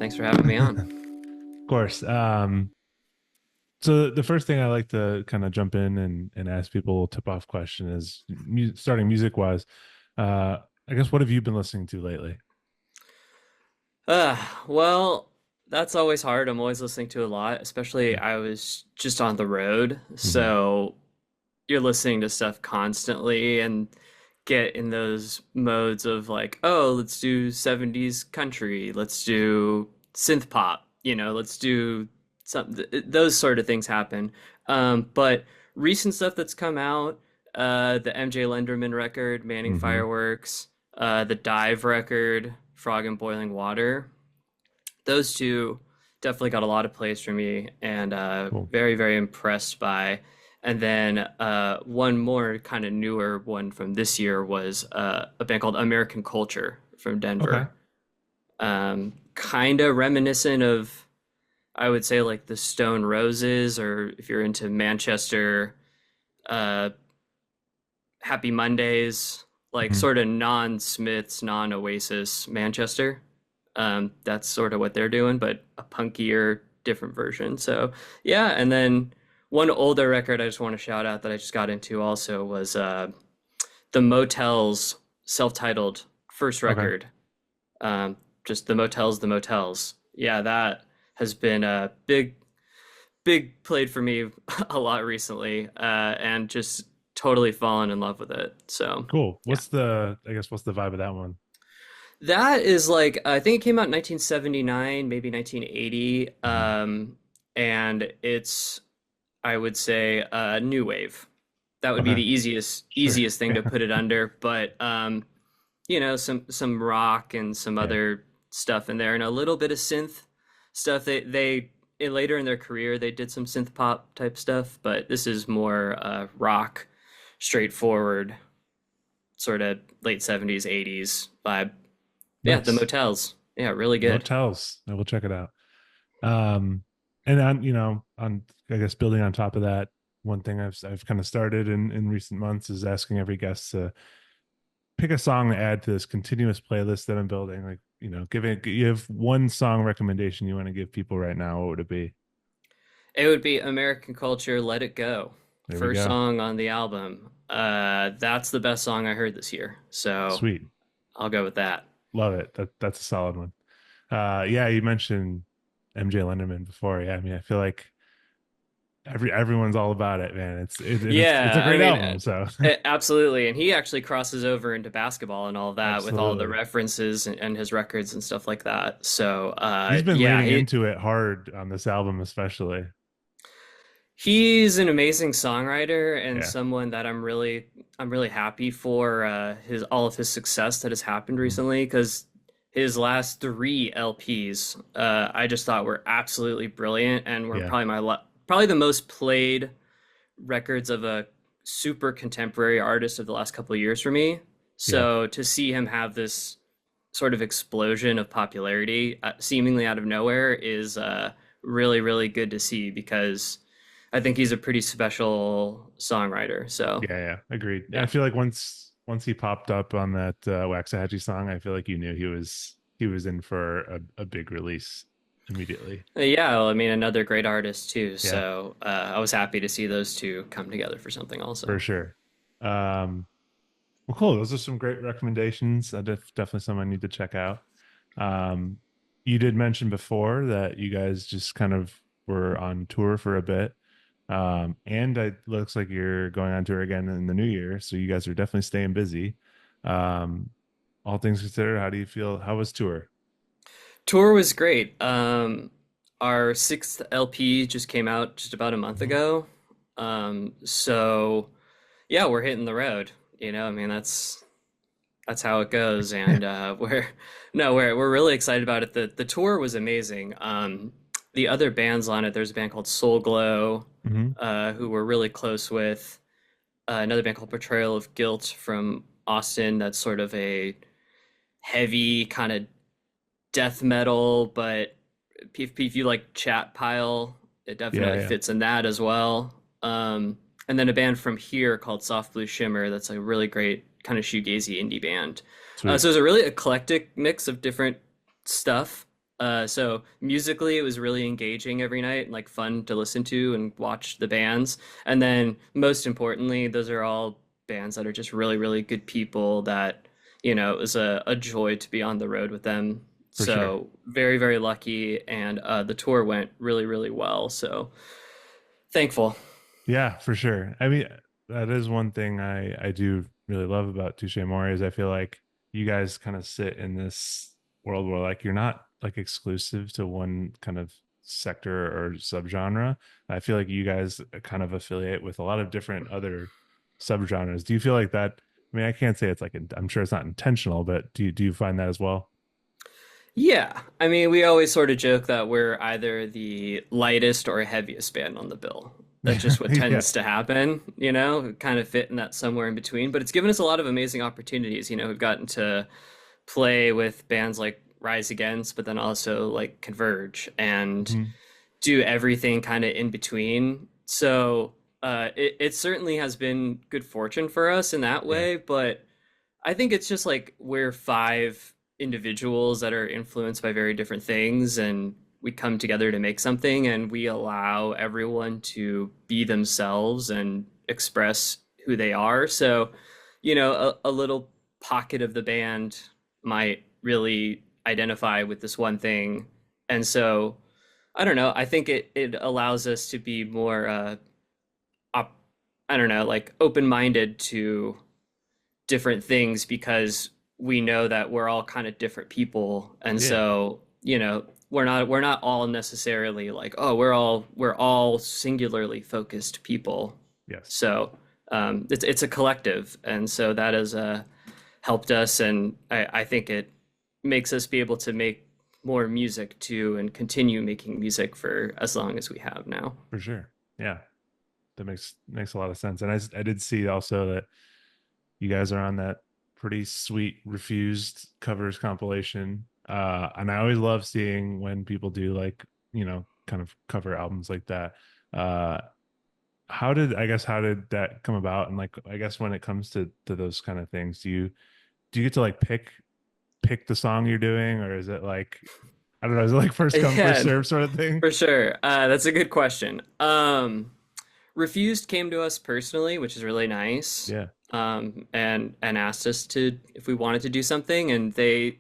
Thanks for having me on. Of course. So the first thing I like to kind of jump in and ask people a tip off question is starting music wise. Uh, I guess what have you been listening to lately? Uh, well, that's always hard. I'm always listening to a lot, especially I was just on the road. Mm-hmm. So you're listening to stuff constantly and get in those modes of like, oh, let's do 70s country, let's do synth pop, let's do some those sort of things happen. But recent stuff that's come out, the MJ Lenderman record, Manning Mm-hmm. Fireworks, the Dive record, Frog in Boiling Water. Those two definitely got a lot of plays for me and Cool. very, very impressed by. And then one more kind of newer one from this year was a band called American Culture from Okay. Denver. Kind of reminiscent of, I would say, like the Stone Roses, or if you're into Manchester, uh, Happy Mondays, like Hmm. sort of non-Smiths, non-Oasis Manchester. That's sort of what they're doing, but a punkier, different version. So yeah, and then one older record I just want to shout out that I just got into also was the Motels self-titled first Okay. record. Um, just the Motels, the Motels. Yeah, that has been a big played for me a lot recently, and just totally fallen in love with it. So Cool. yeah. What's the vibe of that one? That is like I think it came out in 1979, maybe 1980, Hmm. and it's I would say new wave. That would be Okay. the easiest Sure. easiest thing to put it under, but some rock and some Yeah. other stuff in there, and a little bit of synth stuff. Later in their career they did some synth pop type stuff, but this is more rock, straightforward, sort of late 70s 80s vibe. Yeah, the Nice. Motels. Yeah, really good. Motels. I will check it out. Um, and on I guess building on top of that, one thing I've kind of started in recent months is asking every guest to pick a song to add to this continuous playlist that I'm building. Like, you have one song recommendation you want to give people right now, what would it be? It would be American Culture, Let It Go. There we First go. song on the album. That's the best song I heard this year. So Sweet. I'll go with that. Love it. That's a solid one. Yeah, you mentioned MJ Lenderman before. Yeah, I mean, I feel like everyone's all about it, man. It's a Yeah, I great mean, album. So absolutely. And he actually crosses over into basketball and all that with all the absolutely. references and his records and stuff like that. So, He's been yeah, leaning into it hard on this album, especially. he's an amazing songwriter and Yeah. someone that I'm really happy for his all of his success that has happened Mhm. recently because his last three LPs I just thought were absolutely brilliant and were Yeah. probably the most played records of a super contemporary artist of the last couple of years for me. Yeah. So to see him have this sort of explosion of popularity seemingly out of nowhere is really, really good to see because I think he's a pretty special songwriter. So, Yeah, yeah, agreed. I yeah. feel like once he popped up on that Waxahachie song, I feel like you knew he was in for a big release immediately. Yeah, well, I mean, another great artist too. Yeah, So I was happy to see those two come together for something for also. sure. Um, well, cool. Those are some great recommendations. Definitely some I need to check out. Um, you did mention before that you guys just kind of were on tour for a bit. And it looks like you're going on tour again in the new year. So you guys are definitely staying busy. Um, all things considered, how do you feel? How was tour? Tour was great. Our sixth LP just came out just about a month Mhm. ago. So yeah, we're hitting the road. I mean, that's how it goes, and we're no, we're really excited about it. The tour was amazing. The other bands on it, there's a band called Soul Glow, Hmm. who we're really close with. Another band called Portrayal of Guilt from Austin. That's sort of a heavy kind of death metal, but if you like Chat Pile, it Yeah, definitely yeah. fits in that as well. And then a band from here called Soft Blue Shimmer. That's a really great kind of shoegazy indie band. Sweet. So it's a really eclectic mix of different stuff. So musically, it was really engaging every night and like fun to listen to and watch the bands. And then most importantly, those are all bands that are just really, really good people that, it was a joy to be on the road with them. For sure. So very, very lucky. And the tour went really, really well. So thankful. Yeah, for sure. I mean, that is one thing I do really love about Touché Amoré is I feel like you guys kind of sit in this world where like you're not like exclusive to one kind of sector or subgenre. I feel like you guys kind of affiliate with a lot of different other subgenres. Do you feel like that? I mean, I can't say it's like I'm sure it's not intentional, but do you find that as well? Yeah. I mean, we always sort of joke that we're either the lightest or heaviest band on the bill. That's just what Yeah. tends to happen, kind of fit in that somewhere in between. But it's given us a lot of amazing opportunities. We've gotten to play with bands like Rise Against, but then also like Converge and Mhm. do everything kind of in between. So it certainly has been good fortune for us in that Yeah. way. But I think it's just like we're five individuals that are influenced by very different things, and we come together to make something, and we allow everyone to be themselves and express who they are. So, a little pocket of the band might really identify with this one thing. And so, I don't know, I think it allows us to be more, op- I don't know, like open minded to different things because we know that we're all kind of different people, and Yeah. so we're not all necessarily like, oh, we're all singularly focused people. Yes. So it's a collective, and so that has helped us, and I think it makes us be able to make more music too and continue making music for as long as we have now. For sure. Yeah. That makes a lot of sense. And I did see also that you guys are on that pretty sweet Refused covers compilation. And I always love seeing when people do like, kind of cover albums like that. Uh how did that come about? And like I guess when it comes to those kind of things, do you get to like pick the song you're doing, or is it like I don't know, is it like first come, first Yeah, serve sort of thing? for sure. That's a good question. Refused came to us personally, which is really nice, Yeah. and asked us to if we wanted to do something, and they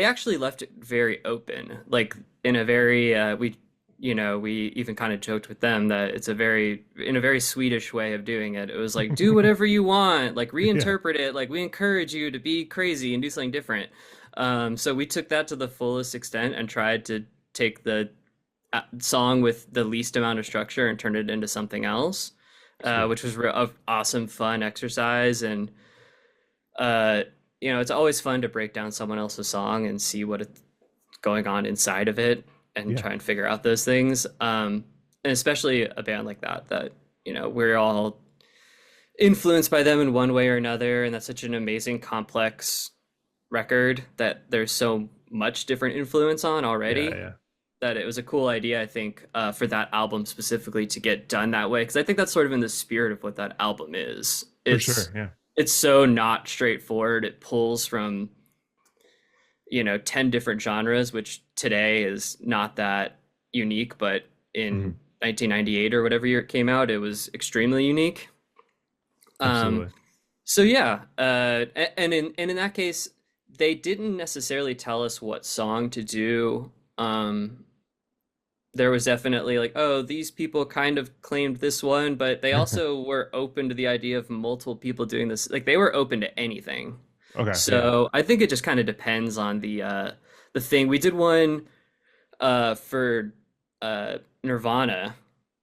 actually left it very open, like in a very we even kind of joked with them that it's in a very Swedish way of doing it. It was like, do whatever you want, like Yeah. reinterpret it, like we encourage you to be crazy and do something different. So we took that to the fullest extent and tried to take the song with the least amount of structure and turn it into something else, Sweet. which was a awesome, fun exercise. And uh, it's always fun to break down someone else's song and see what's going on inside of it and Yeah. try and figure out those things. And especially a band like that we're all influenced by them in one way or another, and that's such an amazing, complex record that there's so much different influence on Yeah. already Yeah. that it was a cool idea, I think, for that album specifically to get done that way. Because I think that's sort of in the spirit of what that album is. For It's sure. Yeah. it's so not straightforward. It pulls from 10 different genres, which today is not that unique, but in Mhm. 1998 or whatever year it came out, it was extremely unique. Um, Absolutely. so yeah, and in that case, they didn't necessarily tell us what song to do. There was definitely like, oh, these people kind of claimed this one, but they also were open to the idea of multiple people doing this. Like they were open to anything. Okay. Yeah. So I think it just kind of depends on the thing. We did one for Nirvana.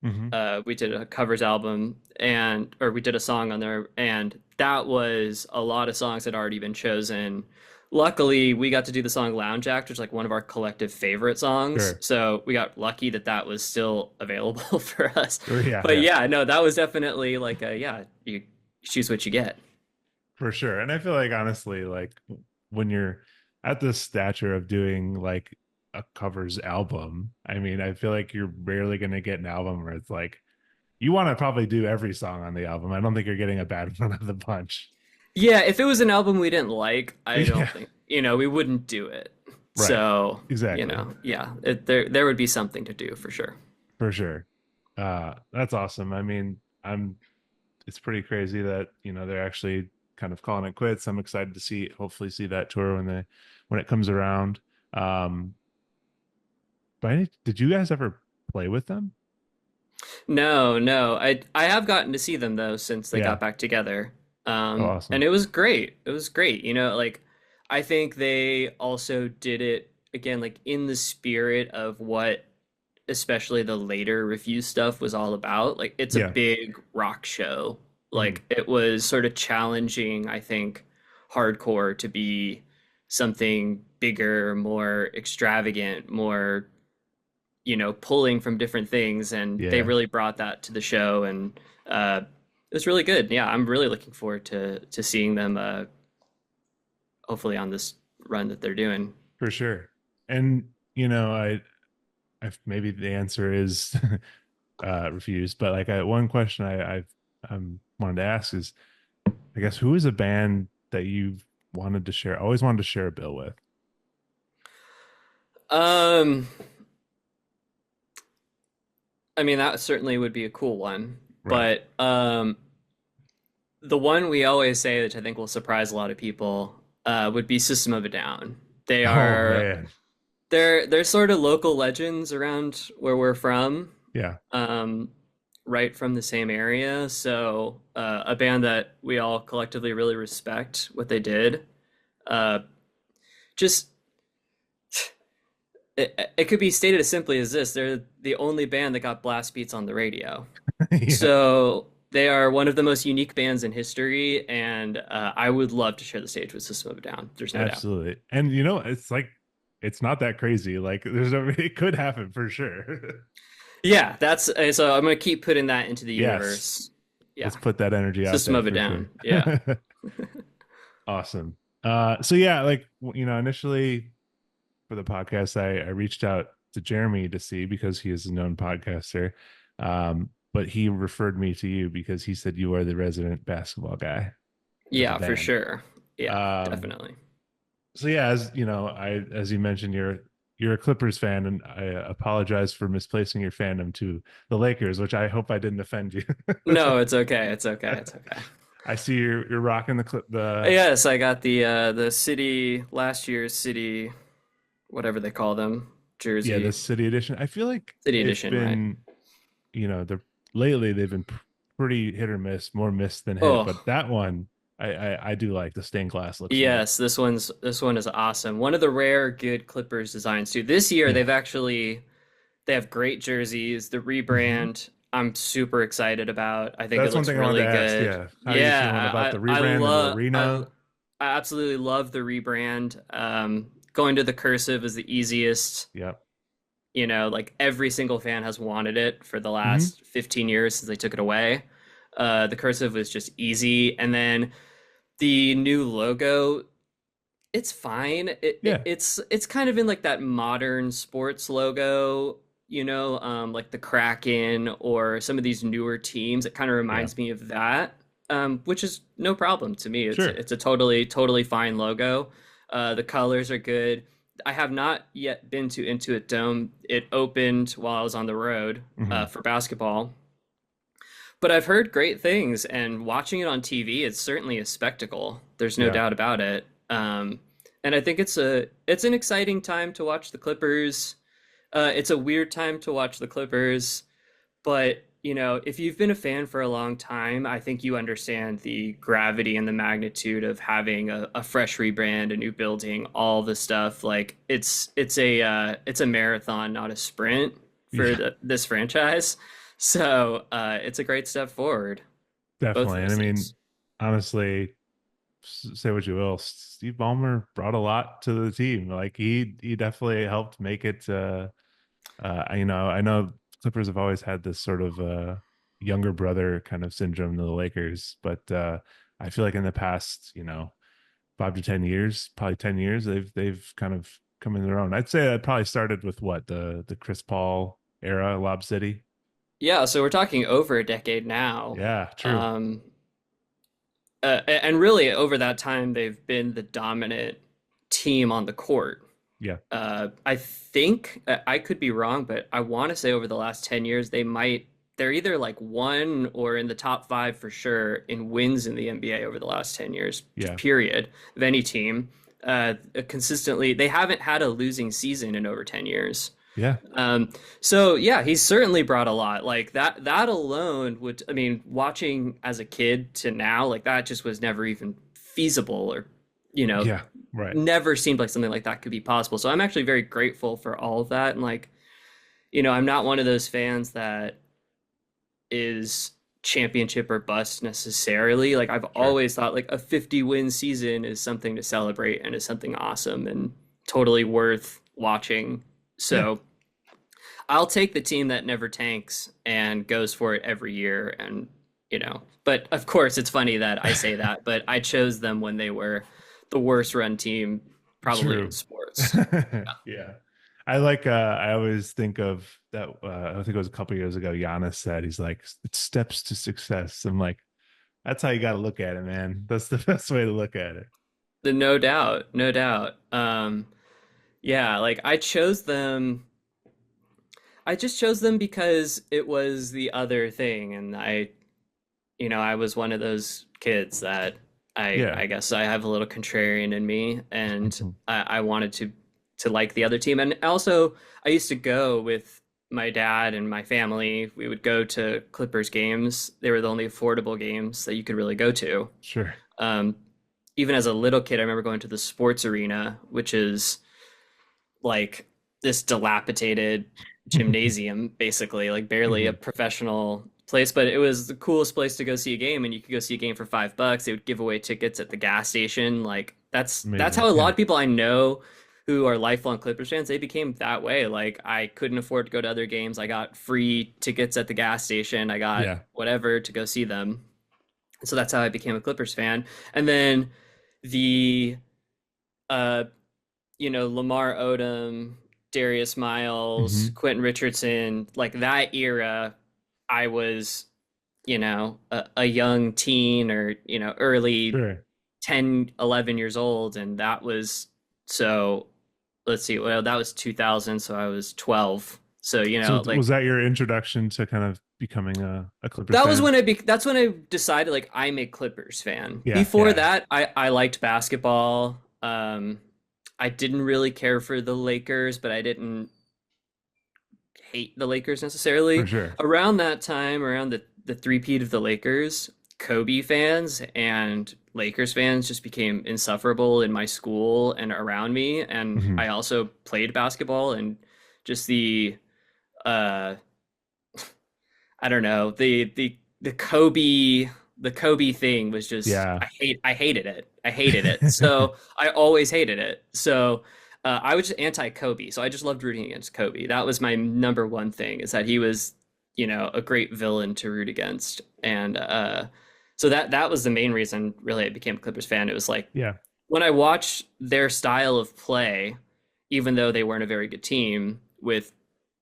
Hmm. We did a covers album or we did a song on there, and that was a lot of songs that had already been chosen. Luckily, we got to do the song Lounge Act, which is like one of our collective favorite songs. Sure. So we got lucky that that was still available for us. Sure. Yeah. But Yeah. yeah, no, that was definitely like yeah, you choose what you get. For sure. And I feel like honestly, like when you're at the stature of doing like a covers album, I mean, I feel like you're rarely going to get an album where it's like you want to probably do every song on the album. I don't think you're getting a bad one of the bunch. Yeah, if it was an album we didn't like, I Yeah. don't think, we wouldn't do it. Right. So, Exactly. yeah, there would be something to do for sure. For sure. That's awesome. I mean, it's pretty crazy that, they're actually kind of calling it quits. I'm excited to hopefully see that tour when it comes around. Um, did you guys ever play with them? No, no. I have gotten to see them though since they Yeah. got back together. Oh, And awesome. it was great. It was great. Like I think they also did it again like in the spirit of what especially the later review stuff was all about. Like it's a Yeah. big rock show. Mhm. Like it was sort of challenging, I think, hardcore to be something bigger, more extravagant, more pulling from different things, and they Yeah, really brought that to the show, and it was really good. Yeah, I'm really looking forward to seeing them, hopefully on this run that they're doing. for sure. And maybe the answer is refused, but like one question I've wanted to ask is, I guess, who is a band that you've always wanted to share a bill with? Um, I mean that certainly would be a cool one, Right. but the one we always say, which I think will surprise a lot of people, would be System of a Down. They Oh are man. they're sort of local legends around where we're from. Yeah. um, right from the same area. So a band that we all collectively really respect what they did. Uh, just it could be stated as simply as this: they're the only band that got blast beats on the radio. Yeah, So they are one of the most unique bands in history, and I would love to share the stage with System of a Down. There's no doubt. absolutely. And it's like it's not that crazy. Like it could happen for sure. Yeah, that's so. I'm gonna keep putting that into the Yes. universe. Yeah, Let's put that energy out System there of a for sure. Down. Yeah. Awesome. So yeah, like initially for the podcast, I reached out to Jeremy to see because he is a known podcaster. But he referred me to you because he said you are the resident basketball guy of the Yeah, for band. sure. Yeah, Um, definitely. so yeah, as you mentioned, you're a Clippers fan, and I apologize for misplacing your fandom to the Lakers, which I hope I didn't offend you. No, it's okay. It's okay. It's okay. I see you're rocking the Yes, I got the city last year's city, whatever they call them, yeah, the jersey, city edition. I feel like city it's edition, right? been, the lately they've been pretty hit or miss, more miss than hit. Oh, But that one, I do like. The stained glass looks neat. yes, this one is awesome. One of the rare good Clippers designs too. This year Yeah. they have great jerseys. The Hmm. rebrand I'm super excited about. I think it That's one looks thing I wanted to really ask. good. Yeah, how are you feeling about Yeah, the rebrand and the arena? I absolutely love the rebrand. Going to the cursive is the easiest. Yep. Like every single fan has wanted it for the Hmm. last 15 years since they took it away. The cursive was just easy. And then the new logo, it's fine. Yeah. It's kind of in like that modern sports logo, like the Kraken or some of these newer teams. It kind of Yeah. reminds me of that, which is no problem to me. It's Sure. it's a totally fine logo. The colors are good. I have not yet been to Intuit Dome. It opened while I was on the road Hmm. for basketball, but I've heard great things, and watching it on TV, it's certainly a spectacle. There's no Yeah. doubt about it. And I think it's an exciting time to watch the Clippers. It's a weird time to watch the Clippers, but if you've been a fan for a long time, I think you understand the gravity and the magnitude of having a fresh rebrand, a new building, all the stuff. Like it's a marathon, not a sprint for Yeah. this franchise. So it's a great step forward, both of Definitely. And I those mean, things. honestly, say what you will, Steve Ballmer brought a lot to the team. Like he definitely helped make it. I know Clippers have always had this sort of younger brother kind of syndrome to the Lakers, but I feel like in the past, 5 to 10 years, probably 10 years, they've kind of come in their own. I'd say that probably started with what the Chris Paul era, Lob City. Yeah, so we're talking over a decade now. Yeah, true. Um, and really, over that time, they've been the dominant team on the court. Yeah. I think I could be wrong, but I want to say over the last 10 years, they're either like one or in the top five for sure in wins in the NBA over the last 10 years, just Yeah. period, of any team. Consistently, they haven't had a losing season in over 10 years. Yeah. Um, so yeah, he's certainly brought a lot. Like that alone would, I mean, watching as a kid to now, like that just was never even feasible or, you know, Yeah. Right. never seemed like something like that could be possible. So I'm actually very grateful for all of that. And like, I'm not one of those fans that is championship or bust necessarily. Like I've Sure. always thought like a 50 win season is something to celebrate and is something awesome and totally worth watching. Yeah. So I'll take the team that never tanks and goes for it every year. And, but of course, it's funny that I say that, but I chose them when they were the worst run team probably in True. sports. Yeah. I always think of that I think it was a couple years ago Giannis said he's like it's steps to success. I'm like that's how you got to look at it, man. That's the best way to look at it. No doubt, no doubt. Yeah, like I just chose them because it was the other thing. And I was one of those kids that Yeah. I guess I have a little contrarian in me, and I wanted to like the other team. And also, I used to go with my dad and my family. We would go to Clippers games. They were the only affordable games that you could really go to. Sure. Um, Even as a little kid, I remember going to the sports arena, which is like this dilapidated gymnasium, basically, like barely a Hmm. professional place, but it was the coolest place to go see a game, and you could go see a game for $5. They would give away tickets at the gas station. Like that's Amazing. how a lot Yeah. of people I know who are lifelong Clippers fans, they became that way. Like I couldn't afford to go to other games. I got free tickets at the gas station. I got Yeah. whatever to go see them. So that's how I became a Clippers fan. And then the uh Lamar Odom, Darius Miles, Hmm. Quentin Richardson, like that era, I was, a young teen or, early Sure. 10, 11 years old. And that was, so let's see, well, that was 2000. So I was 12. So, So like was that your introduction to kind of becoming a Clippers fan? that's when I decided like I'm a Clippers fan. Yeah. Before Yeah. that, I liked basketball. I didn't really care for the Lakers, but I didn't hate the Lakers For necessarily. sure. Around that time, around the three-peat of the Lakers, Kobe fans and Lakers fans just became insufferable in my school and around me. And Hmm. I also played basketball, and just uh I don't know, the Kobe thing was just Yeah. I hated it. I hated it. So I always hated it. So I was just anti Kobe. So I just loved rooting against Kobe. That was my number one thing, is that he was, a great villain to root against. And so that was the main reason really I became a Clippers fan. It was like Yeah. when I watched their style of play, even though they weren't a very good team, with,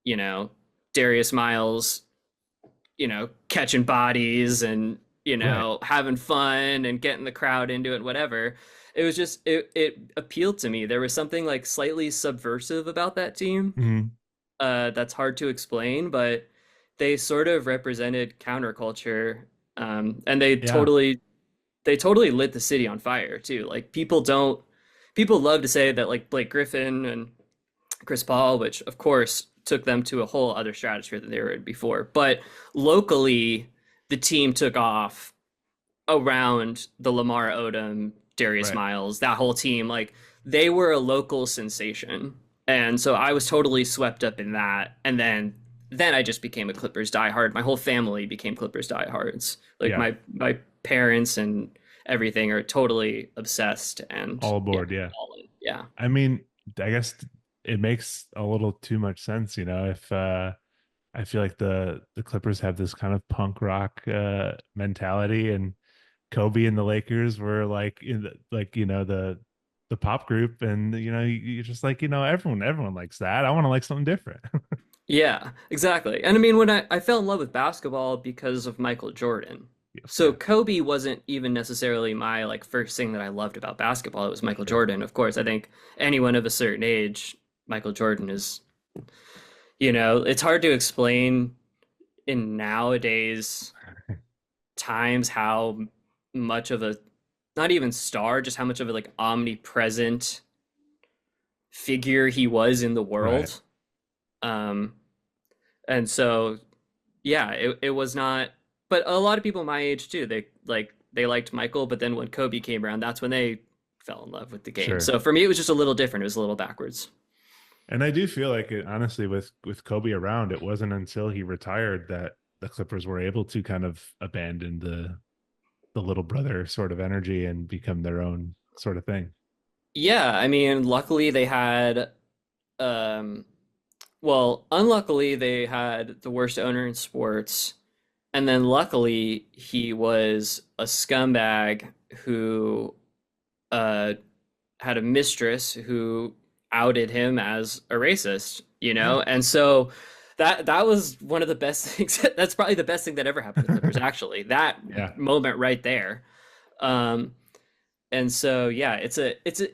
you know, Darius Miles, catching bodies and, Right. having fun and getting the crowd into it, whatever. It was just, it appealed to me. There was something like slightly subversive about that team. Hmm. That's hard to explain, but they sort of represented counterculture. And Yeah. they totally lit the city on fire too. Like people love to say that like Blake Griffin and Chris Paul, which of course took them to a whole other stratosphere than they were in before. But locally, the team took off around the Lamar Odom, Darius Right. Miles, that whole team. Like they were a local sensation. And so I was totally swept up in that. And then I just became a Clippers diehard. My whole family became Clippers diehards. Like Yeah. my parents and everything are totally obsessed, and All yeah, aboard. Yeah. all in. Yeah. I mean, I guess it makes a little too much sense, if I feel like the Clippers have this kind of punk rock mentality, and Kobe and the Lakers were like in the like the pop group, and you're just like everyone likes that. I want to like something different. Yeah, exactly. And I mean, when I fell in love with basketball because of Michael Jordan. So Yeah, Kobe wasn't even necessarily my like first thing that I loved about basketball. It was Michael sure. Jordan, of course. I think anyone of a certain age, Michael Jordan is, you know, it's hard to explain in nowadays times how much of a not even star, just how much of a like omnipresent figure he was in the Right. world. Um, and so yeah, it was not, but a lot of people my age too, they liked Michael, but then when Kobe came around, that's when they fell in love with the game. Sure. So for me, it was just a little different. It was a little backwards. And I do feel like it, honestly, with Kobe around, it wasn't until he retired that the Clippers were able to kind of abandon the little brother sort of energy and become their own sort of thing. Yeah, I mean, luckily they had, um, well, unluckily they had the worst owner in sports. And then luckily he was a scumbag who uh, had a mistress who outed him as a racist, you Yeah. know? And so that was one of the best things. That's probably the best thing that ever happened to the Clippers, actually. That Yeah. moment right there. Um, and so yeah, it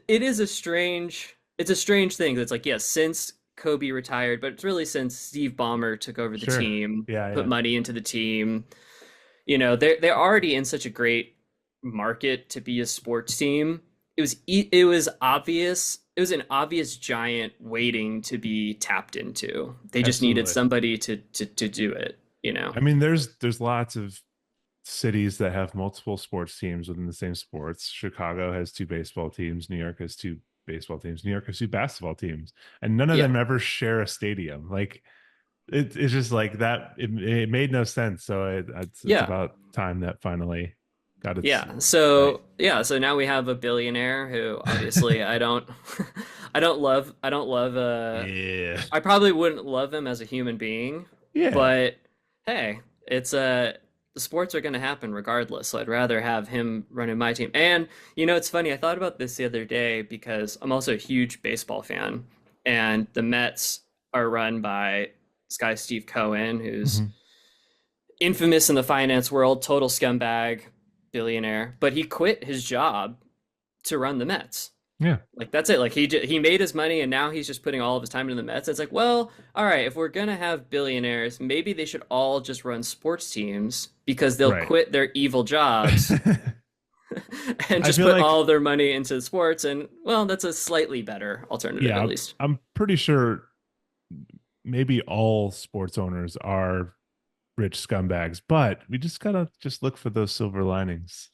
is a strange thing. It's like, yes, since Kobe retired, but it's really since Steve Ballmer took over the Sure. team, Yeah, put yeah. money into the team. You know, they're already in such a great market to be a sports team. It was obvious. It was an obvious giant waiting to be tapped into. They just needed Absolutely. somebody to do it, you know. I mean, there's lots of cities that have multiple sports teams within the same sports. Chicago has two baseball teams, New York has two baseball teams, New York has two basketball teams, and none of Yeah. them ever share a stadium. Like it's just like that. It made no sense. So it's Yeah. about time that finally got its Yeah. right. So yeah, so now we have a billionaire who obviously I don't I don't love Yeah. I probably wouldn't love him as a human being, Yeah. but hey, it's the sports are going to happen regardless. So I'd rather have him running my team. And you know, it's funny. I thought about this the other day because I'm also a huge baseball fan, and the Mets are run by this guy Steve Cohen, who's Mhm. infamous in the finance world, total scumbag, billionaire. But he quit his job to run the Mets. Yeah. Like that's it. Like he made his money and now he's just putting all of his time into the Mets. It's like, well, all right, if we're gonna have billionaires, maybe they should all just run sports teams because they'll Right. quit their evil jobs and I just feel put like all of their money into sports. And well, that's a slightly better alternative, yeah, at I'm, least. I'm pretty sure maybe all sports owners are rich scumbags, but we just gotta just look for those silver linings.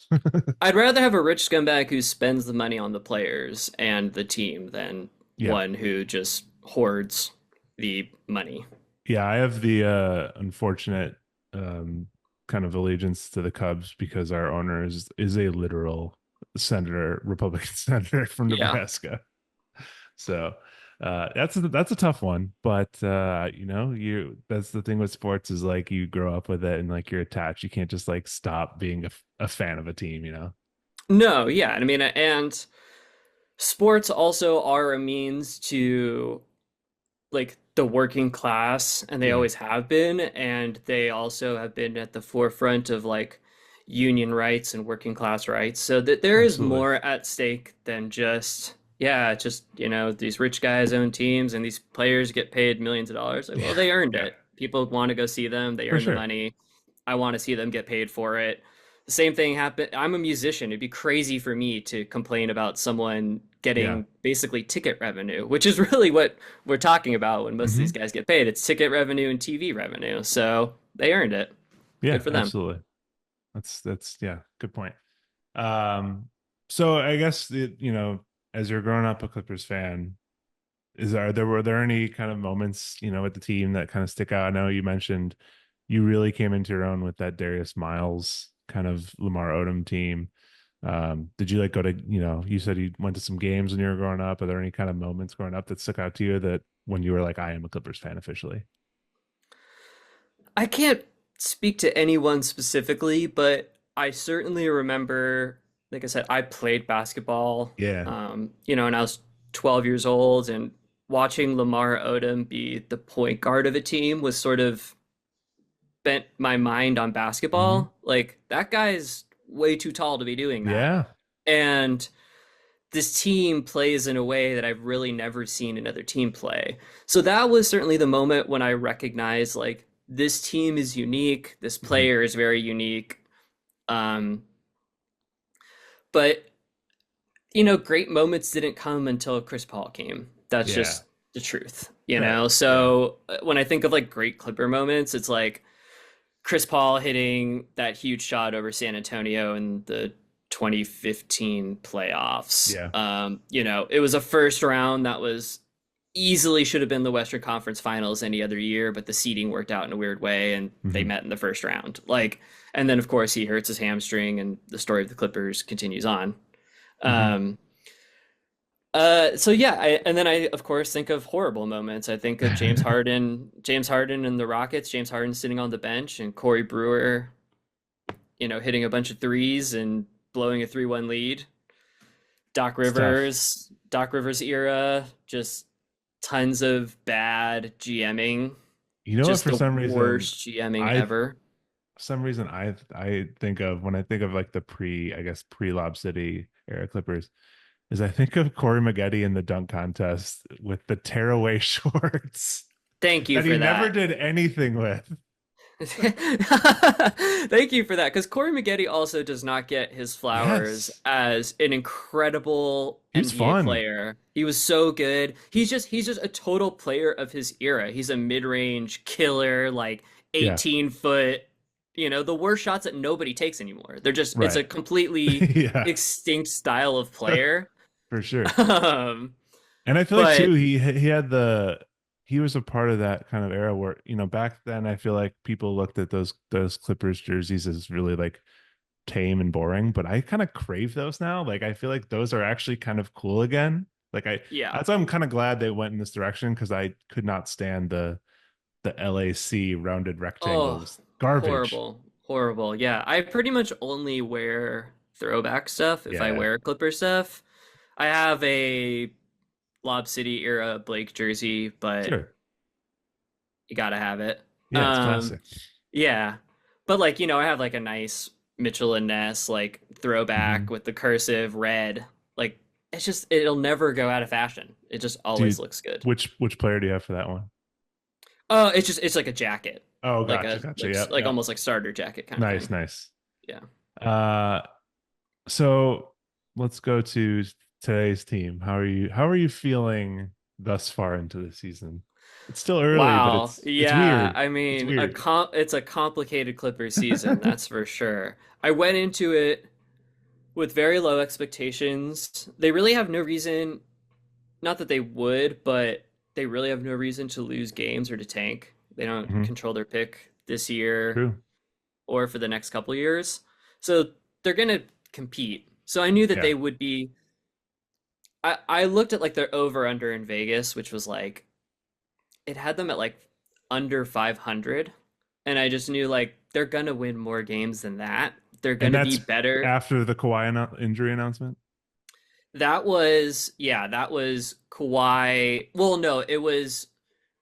I'd rather have a rich scumbag who spends the money on the players and the team than Yeah. one who just hoards the money. Yeah, I have the unfortunate um kind of allegiance to the Cubs because our owner is a literal senator, Republican senator from Yeah. Nebraska. So that's a tough one, but you know, you that's the thing with sports is like you grow up with it and like you're attached. You can't just like stop being a fan of a team, you know? No, yeah. I mean, and sports also are a means to like the working class, and they Yeah, always have been, and they also have been at the forefront of like union rights and working class rights, so that there is absolutely. more at stake than just yeah, just you know, these rich guys own teams and these players get paid millions of dollars. Like, well, Yeah, they earned yeah, it. People want to go see them, they for earn the sure. money. I want to see them get paid for it. The same thing happened. I'm a musician. It'd be crazy for me to complain about someone Yeah. getting basically ticket revenue, which is really what we're talking about when most of these Hmm. guys get paid. It's ticket revenue and TV revenue. So they earned it. Yeah, Good for them. absolutely. That's yeah, good point. Um, so I guess you know, as you're growing up a Clippers fan, there were there any kind of moments, you know, with the team that kind of stick out? I know you mentioned you really came into your own with that Darius Miles kind of Lamar Odom team. Did you like go to, you know, you said you went to some games when you were growing up. Are there any kind of moments growing up that stuck out to you that when you were like, I am a Clippers fan officially? I can't speak to anyone specifically, but I certainly remember, like I said, I played basketball, Yeah. you know, and I was 12 years old, and watching Lamar Odom be the point guard of a team was sort of bent my mind on Hmm. basketball, like that guy's way too tall to be doing that. Yeah. And this team plays in a way that I've really never seen another team play. So that was certainly the moment when I recognized like this team is unique, this Hmm. player is very unique. Um, but great moments didn't come until Chris Paul came. That's Yeah. just the truth, Right. Yeah. So when I think of like great Clipper moments, it's like Chris Paul hitting that huge shot over San Antonio in the 2015 playoffs. Yeah. It was a first round that was easily should have been the Western Conference Finals any other year, but the seeding worked out in a weird way and they Hmm. met in the first round. And then of course he hurts his hamstring and the story of the Clippers continues on. Hmm. Um, so yeah, and then I of course think of horrible moments. I think of James Harden and the Rockets, James Harden sitting on the bench and Corey Brewer, hitting a bunch of threes and blowing a 3-1 lead. It's tough. Doc Rivers era, just tons of bad GMing, You know what? just For the some reason, worst GMing I ever. I think of when I think of like the I guess pre Lob City era Clippers, is I think of Corey Maggette in the dunk contest with the tearaway shorts Thank you that he for never that. did anything with. Thank you for that, because Corey Maggette also does not get his flowers Yes. as an incredible He was NBA fun. player. He was so good. He's just a total player of his era. He's a mid-range killer, like Yeah. 18-foot, the worst shots that nobody takes anymore. It's Right. a completely Yeah. extinct style of player. For sure. Um, And I feel like but too, he was a part of that kind of era where, back then I feel like people looked at those Clippers jerseys as really like tame and boring, but I kind of crave those now. Like I feel like those are actually kind of cool again. Like yeah. that's why I'm kind of glad they went in this direction because I could not stand the LAC rounded Oh, rectangles. Garbage. horrible. Horrible. Yeah, I pretty much only wear throwback stuff if I Yeah. wear Clipper stuff. I have a Lob City era Blake jersey, but Sure. you gotta have it. Yeah, it's Um, classic. yeah. But I have like a nice Mitchell and Ness like throwback Hmm. with the cursive red. Like it'll never go out of fashion. It just always Dude, looks good. which player do you have for that one? Oh, it's like a jacket. Oh, Like gotcha, a gotcha. Yep, yep. almost like starter jacket kind of Nice, thing. nice. Yeah. Uh, so let's go to today's team. How are you feeling thus far into the season? It's still early, but Wow. it's Yeah, weird. I It's mean, weird. it's a complicated Clippers season, that's for sure. I went into it with very low expectations. They really have no reason, not that they would, but they really have no reason to lose games or to tank. They don't Hmm. control their pick this year True. or for the next couple years. So they're going to compete. So I knew that Yeah. they would be. I looked at like their over under in Vegas, which was like it had them at like under 500, and I just knew like they're gonna win more games than that. They're And gonna be that's better. after the Kawhi injury announcement. That was Kawhi. Well, no, it was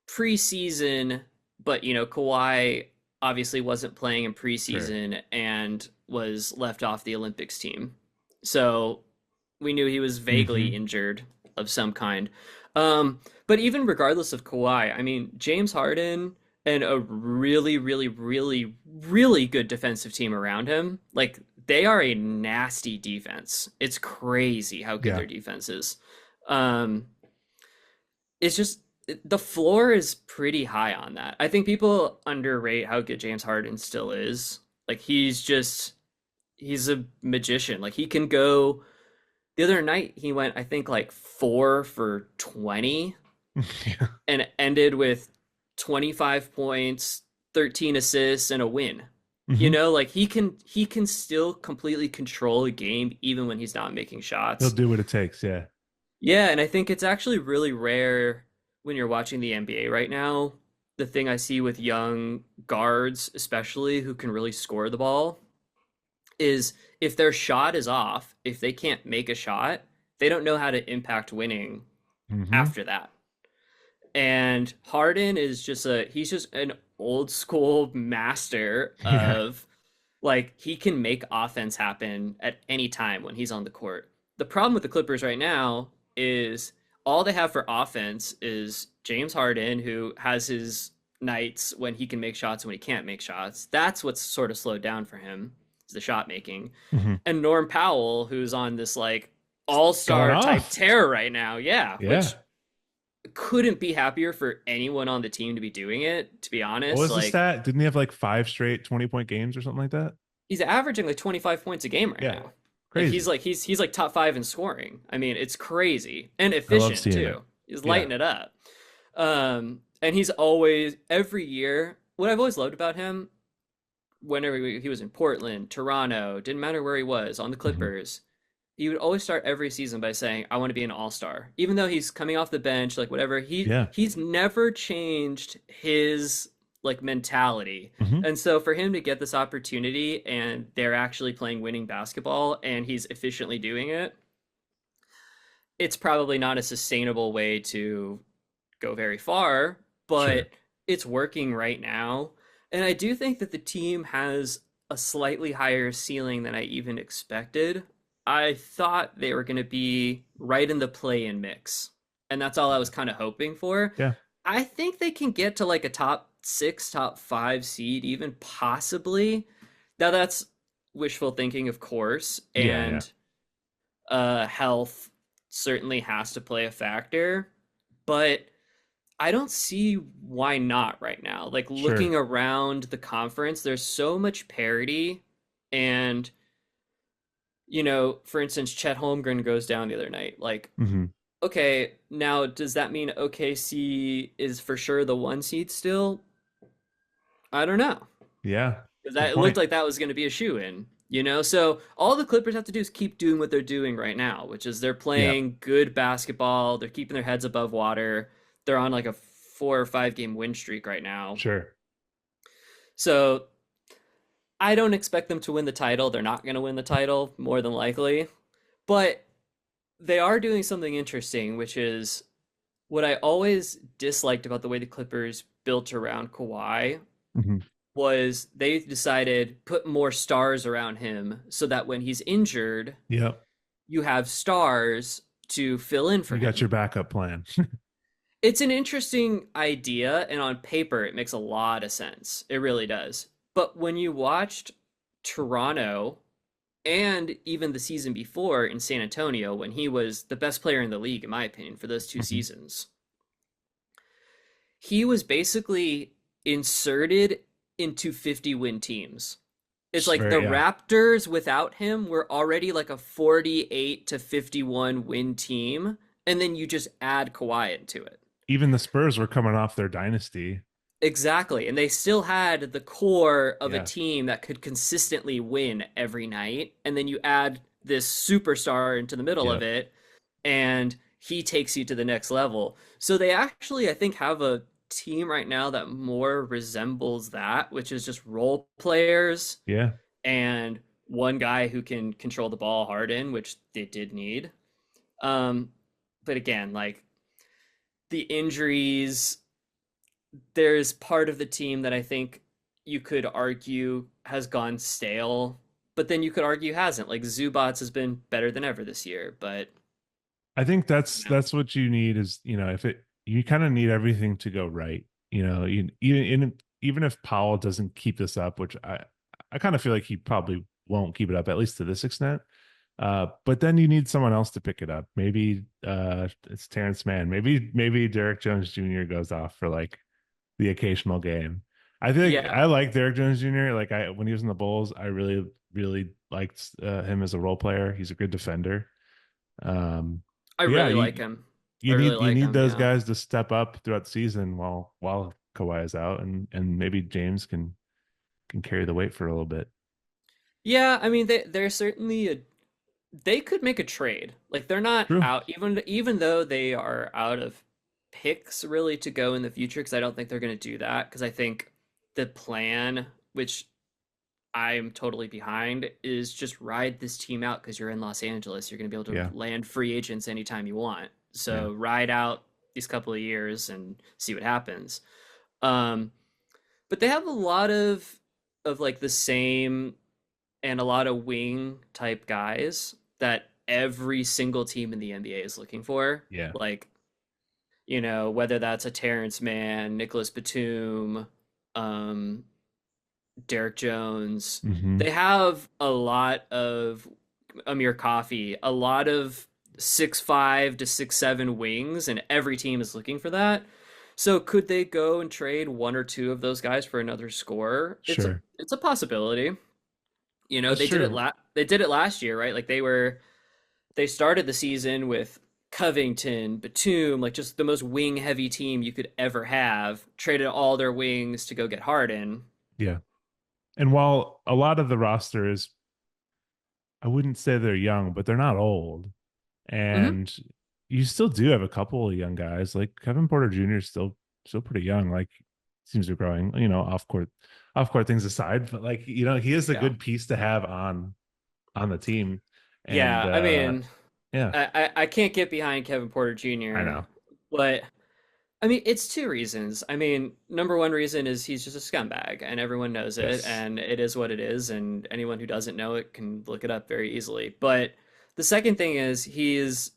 preseason, but Kawhi obviously wasn't playing in Sure. preseason and was left off the Olympics team. So we knew he was vaguely Hmm. injured of some kind. But even regardless of Kawhi, I mean, James Harden and a really, really, really, really good defensive team around him, like they are a nasty defense. It's crazy how good Yeah. their defense is. Um, it's just the floor is pretty high on that. I think people underrate how good James Harden still is. Like he's a magician. Like he can go the other night he went I think like 4 for 20 Yeah. and ended with 25 points, 13 assists and a win. Hmm. Like he can still completely control a game even when he's not making He'll shots. do what it takes. Yeah. Yeah, and I think it's actually really rare when you're watching the NBA right now. The thing I see with young guards, especially who can really score the ball, is if their shot is off, if they can't make a shot, they don't know how to impact winning Hmm. after that. And Harden is he's just an old school master Yeah. of like he can make offense happen at any time when he's on the court. The problem with the Clippers right now is all they have for offense is James Harden, who has his nights when he can make shots and when he can't make shots. That's what's sort of slowed down for him, is the shot making. Hmm. And Norm Powell, who's on this like Going all-star type off. tear right now. Yeah, Yeah. which couldn't be happier for anyone on the team to be doing it, to be What honest. was the Like stat? Didn't he have like 5 straight 20-point games or something like that? he's averaging like 25 points a game right Yeah. now. Like Crazy. he's like top 5 in scoring. I mean, it's crazy and I love efficient seeing it. too. He's Yeah. lighting it up. And he's always every year. What I've always loved about him, whenever he was in Portland, Toronto, didn't matter where he was on the Hmm. Clippers, he would always start every season by saying, "I want to be an all-star." Even though he's coming off the bench, like whatever, Yeah. he's never changed his like mentality. Hmm. And so for him to get this opportunity and they're actually playing winning basketball and he's efficiently doing it, it's probably not a sustainable way to go very far, Sure. but it's working right now. And I do think that the team has a slightly higher ceiling than I even expected. I thought they were going to be right in the play in mix. And that's all I was kind of hoping for. Yeah. I think they can get to like a top 6, top 5 seed, even possibly. Now, that's wishful thinking, of course. Yeah. Yeah. And health certainly has to play a factor. But I don't see why not right now. Like Sure. looking around the conference, there's so much parity. And, for instance, Chet Holmgren goes down the other night. Like, Hmm. okay, now does that mean OKC is for sure the 1 seed still? I don't know. Yeah. Because Good it looked point. like that was going to be a shoe in, So all the Clippers have to do is keep doing what they're doing right now, which is they're Yeah. playing good basketball. They're keeping their heads above water. They're on like a 4 or 5 game win streak right now. Sure. So I don't expect them to win the title. They're not going to win the title, more than likely. But they are doing something interesting, which is what I always disliked about the way the Clippers built around Kawhi Hmm. was they decided put more stars around him so that when he's injured, Yep. you have stars to fill in for You got him. your backup plan. It's an interesting idea, and on paper, it makes a lot of sense. It really does. But when you watched Toronto and even the season before in San Antonio, when he was the best player in the league, in my opinion, for those 2 Hmm. seasons, he was basically inserted into 50-win teams. It's like Sure. the Yeah. Raptors without him were already like a 48 to 51 win team, and then you just add Kawhi into it. Even the Spurs were coming off their dynasty. Exactly. And they still had the core of a Yeah. team that could consistently win every night. And then you add this superstar into the middle of Yep. it, and he takes you to the next level. So they actually, I think, have a team right now that more resembles that, which is just role players Yeah. and one guy who can control the ball hard in, which they did need. Um, but again, like the injuries, there's part of the team that I think you could argue has gone stale, but then you could argue hasn't. Like Zubats has been better than ever this year, but I think you know, that's what you need is, if it you kind of need everything to go right. Even if Powell doesn't keep this up, which I kind of feel like he probably won't keep it up, at least to this extent. But then you need someone else to pick it up. Maybe it's Terrence Mann. Maybe Derek Jones Jr. goes off for like the occasional game. I think yeah, I like Derek Jones Jr. Like when he was in the Bulls, I really liked him as a role player. He's a good defender. Um, I but yeah, really like him. I you really need like him. those Yeah, guys to step up throughout the season while Kawhi is out, and maybe James can carry the weight for a little bit. yeah. I mean, they're certainly they could make a trade. Like they're not True. out, even though they are out of picks really to go in the future. Because I don't think they're going to do that. Because I think the plan, which I'm totally behind, is just ride this team out because you're in Los Angeles. You're going to be able Yeah. to land free agents anytime you want. Yeah. So ride out these couple of years and see what happens. Um, but they have a lot of like the same and a lot of wing type guys that every single team in the NBA is looking for. Yeah. Like, you know, whether that's a Terrence Mann, Nicholas Batum, um, Derek Jones. Hmm. They have a lot of Amir Coffey, a lot of 6'5" to 6'7" wings, and every team is looking for that. So could they go and trade one or two of those guys for another scorer? Sure. It's a possibility. You know, That's true. they did it last year, right? Like they started the season with Covington, Batum, like just the most wing heavy team you could ever have, traded all their wings to go get Harden. Yeah. And while a lot of the roster is, I wouldn't say they're young, but they're not old. Hmm. And you still do have a couple of young guys. Like Kevin Porter Jr. is still pretty young. Like seems to be growing, off court things aside. But like, he is a Yeah. good piece to have on the team. And Yeah, I mean, yeah, I can't get behind Kevin Porter I Jr., know. but I mean, it's two reasons. I mean, number one reason is he's just a scumbag and everyone knows it Yes. and it is what it is and anyone who doesn't know it can look it up very easily. But the second thing is he's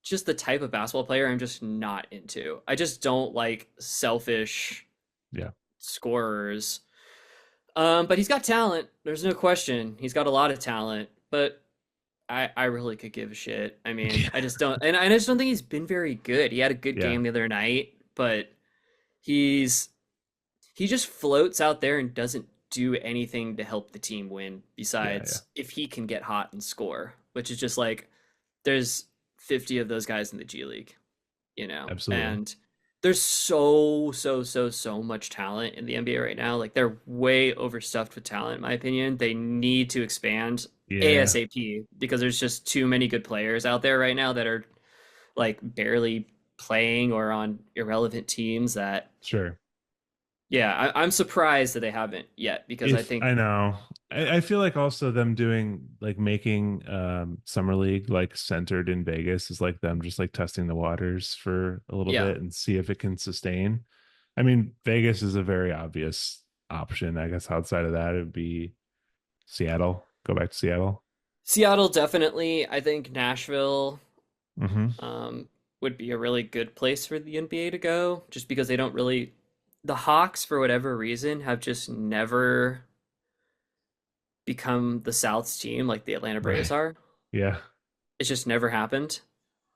just the type of basketball player I'm just not into. I just don't like selfish Yeah. scorers. But he's got talent. There's no question. He's got a lot of talent, but I really could give a shit. I mean, I just don't, and I just don't think he's been very good. He had a good Yeah. game the other night, but he's he just floats out there and doesn't do anything to help the team win Yeah. Yeah. besides if he can get hot and score, which is just like there's 50 of those guys in the G League, you know, Absolutely. and there's so much talent in the NBA right now. Like they're way overstuffed with talent, in my opinion. They need to expand Yeah. ASAP because there's just too many good players out there right now that are like barely playing or on irrelevant teams that Sure. yeah, I'm surprised that they haven't yet because I If think I know, I feel like also them doing like making summer league like centered in Vegas is like them just like testing the waters for a little yeah, bit and see if it can sustain. I mean, Vegas is a very obvious option. I guess outside of that, it would be Seattle. Go back to Seattle. Seattle definitely. I think Nashville Hmm. um, would be a really good place for the NBA to go, just because they don't really. The Hawks, for whatever reason, have just never become the South's team like the Atlanta Braves Right. are. Yeah. It's just never happened.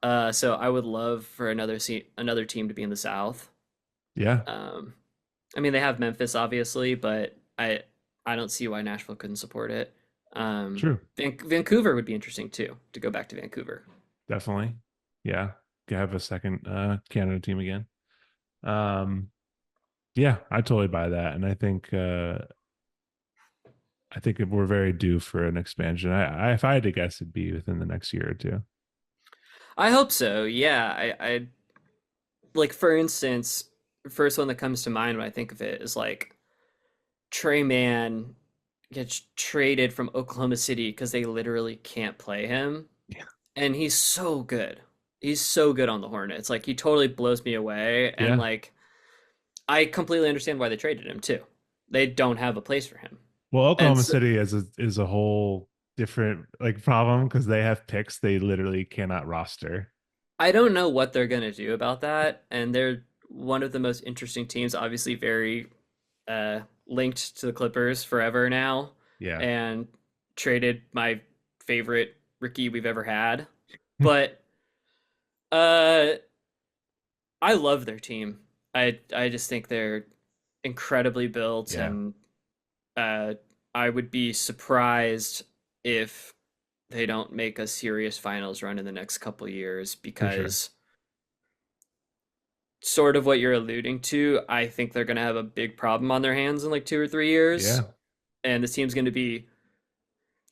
So I would love for another team to be in the South. Yeah. Um, I mean, they have Memphis, obviously, but I don't see why Nashville couldn't support it. True. Vancouver would be interesting too to go back to Vancouver. Definitely. Yeah. Could have a second Canada team again. Um, yeah, I totally buy that. And I think we're very due for an expansion. If I had to guess, it'd be within the next year or two. I hope so. Yeah, I like for instance, the first one that comes to mind when I think of it is like Trey Mann gets traded from Oklahoma City because they literally can't play him, Yeah. and he's so good. He's so good on the Hornets. Like he totally blows me away, and Yeah. like I completely understand why they traded him too. They don't have a place for him, Well, and Oklahoma so, City is a whole different like problem because they have picks they literally cannot roster. I don't know what they're gonna do about that. And they're one of the most interesting teams, obviously very linked to the Clippers forever now, Yeah. and traded my favorite rookie we've ever had. But uh, I love their team. I just think they're incredibly built, Yeah, and uh, I would be surprised if they don't make a serious finals run in the next couple years for sure. because sort of what you're alluding to, I think they're going to have a big problem on their hands in like 2 or 3 years. Yeah. And this team's going to be,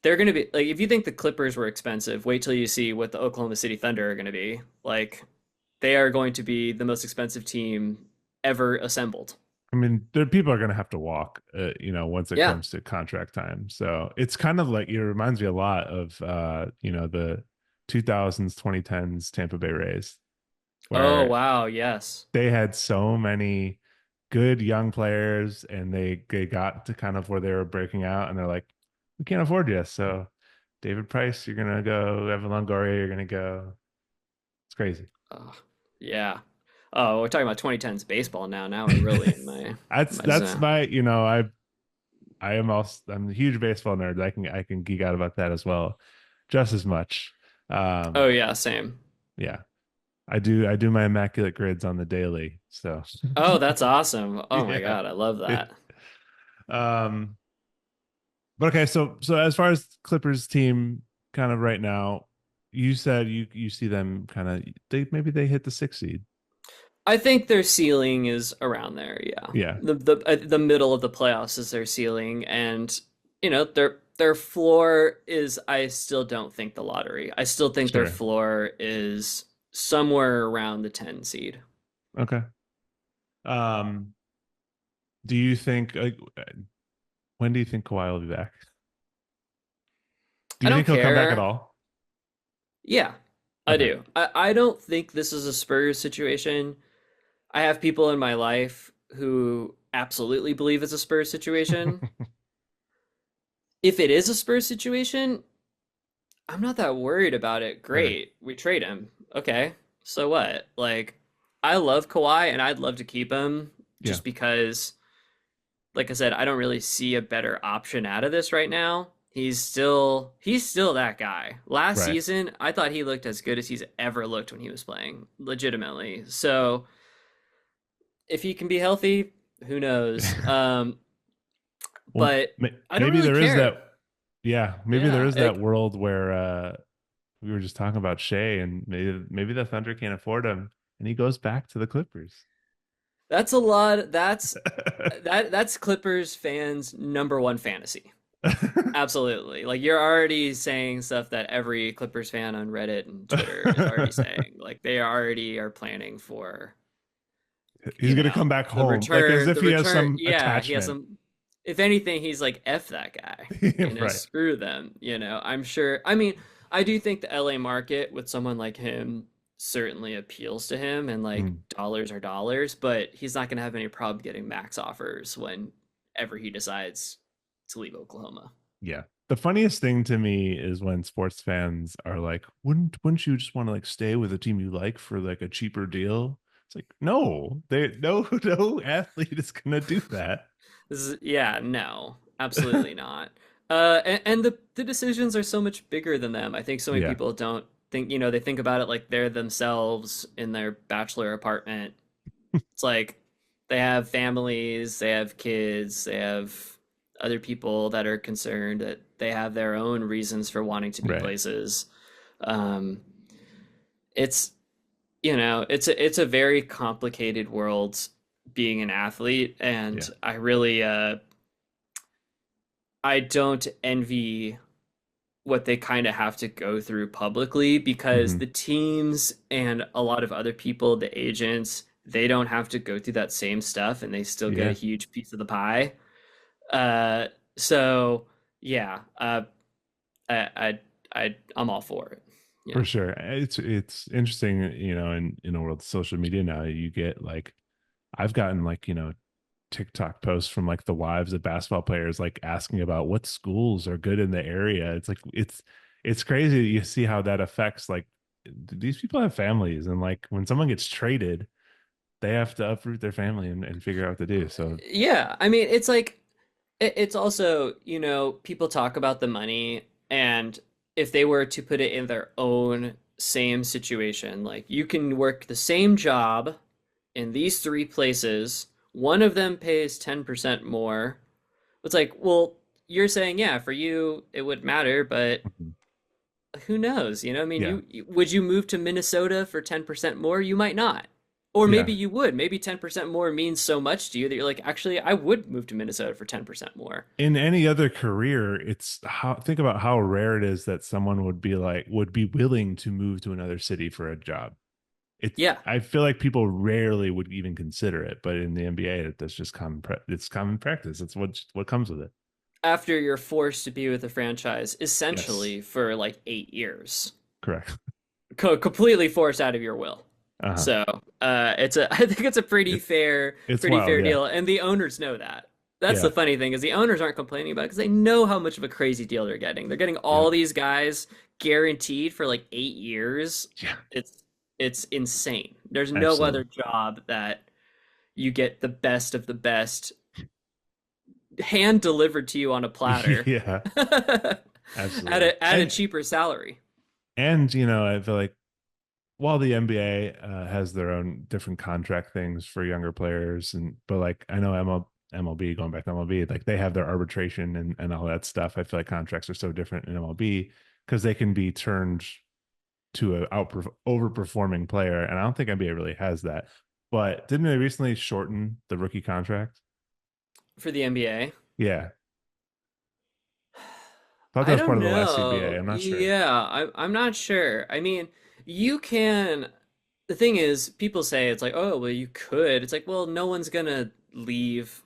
they're going to be like, if you think the Clippers were expensive, wait till you see what the Oklahoma City Thunder are going to be. Like, they are going to be the most expensive team ever assembled. I mean, there people are going to have to walk, once it Yeah. comes to contract time. So it's kind of like it reminds me a lot of the 2000s, 2010s Tampa Bay Rays, Oh, where wow. Yes. they had so many. good young players, and they got to kind of where they were breaking out, and they're like, we can't afford you. So David Price, you're gonna go. Evan Longoria, you're gonna go. It's crazy. Oh, yeah. Oh, we're talking about 2010s baseball now. Now we're really in my That's zone. my, I am also, I'm a huge baseball nerd. I can geek out about that as well, just as much. Oh Um, yeah, same. yeah, I do my immaculate grids on the daily. So Oh, that's awesome. Oh my yeah. God, I love that. Um, but okay, so as far as Clippers team kind of right now, you said you see them kind of, they hit the sixth seed. I think their ceiling is around there. Yeah, Yeah, the middle of the playoffs is their ceiling, and their floor is. I still don't think the lottery. I still think their sure. floor is somewhere around the 10 seed. Okay. Um, do you think like when do you think Kawhi will be back? Do I you don't think he'll come back at care. all? Yeah, I Okay. do. I don't think this is a Spurs situation. I have people in my life who absolutely believe it's a Spurs situation. If it is a Spurs situation, I'm not that worried about it. Sure. Great. We trade him. Okay. So what? Like, I love Kawhi and I'd love to keep him Yeah. just because, like I said, I don't really see a better option out of this right now. He's still that guy. Last Right. season, I thought he looked as good as he's ever looked when he was playing, legitimately. So if he can be healthy, who knows? Well, But I don't maybe really there is care. that. Yeah, maybe there Yeah, is that world where we were just talking about Shea, and maybe the Thunder can't afford him, and he goes back to the Clippers. that's a lot. That's Clippers fans' number one fantasy. Absolutely. Like you're already saying stuff that every Clippers fan on Reddit and Twitter is already saying. Like they already are planning for, He's gonna come back the home, like as return. if The he has return. some Yeah, he has attachment. some. If anything, he's like F that guy. Right. Screw them. I'm sure. I mean, I do think the LA market with someone like him certainly appeals to him, and like Mm, dollars are dollars, but he's not going to have any problem getting max offers whenever he decides to leave Oklahoma. yeah. The funniest thing to me is when sports fans are like, "Wouldn't you just want to like stay with a team you like for like a cheaper deal?" It's like, no, no athlete is gonna do that. Yeah, no, absolutely not. And the decisions are so much bigger than them. I think so many Yeah. people don't think, they think about it like they're themselves in their bachelor apartment. It's like they have families, they have kids, they have other people that are concerned, that they have their own reasons for wanting to be Right. places. Um, it's it's a very complicated world being an athlete, and Yeah. I don't envy what they kind of have to go through publicly, because Hmm. the teams and a lot of other people, the agents, they don't have to go through that same stuff and they still get a Yeah. huge piece of the pie. Uh, so yeah, I, I'm all for it. For Yeah. sure. It's interesting, in a world of social media now, you get like I've gotten like, TikTok posts from like the wives of basketball players like asking about what schools are good in the area. It's like it's crazy that you see how that affects like these people have families, and like when someone gets traded, they have to uproot their family and figure out what to do. So Yeah. I mean, it's like, it's also, people talk about the money, and if they were to put it in their own same situation, like you can work the same job in these three places, one of them pays 10% more. It's like, well, you're saying, yeah, for you it would matter, but mhm. who knows? I mean, Yeah. would you move to Minnesota for 10% more? You might not. Or maybe Yeah. you would. Maybe 10% more means so much to you that you're like, actually, I would move to Minnesota for 10% more. In any other career, it's how think about how rare it is that someone would be willing to move to another city for a job. It's Yeah. I feel like people rarely would even consider it, but in the NBA, that's just it's common practice. It's what comes with it. After you're forced to be with a franchise Yes, essentially for like 8 years, correct. completely forced out of your will. Uh-huh. So it's a I think it's a It's it's pretty wild, fair yeah. deal, and the owners know that. That's the Yeah. funny thing is the owners aren't complaining about it because they know how much of a crazy deal they're getting. They're getting all Yep. these guys guaranteed for like 8 years. Yeah. It's it's insane. There's no other Absolutely. job that you get the best of the best hand delivered to you on a platter Yeah, at absolutely. a cheaper salary. And I feel like while the NBA has their own different contract things for younger players, but like I know MLB, going back to MLB, like they have their arbitration and all that stuff. I feel like contracts are so different in MLB because they can be turned to a overperforming player, and I don't think NBA really has that. But didn't they recently shorten the rookie contract? For the NBA. Yeah, thought that I was part don't of the last CBA. know. I'm not sure. Yeah, I'm not sure. I mean, you can. The thing is, people say it's like, oh, well, you could. It's like, well, no one's gonna leave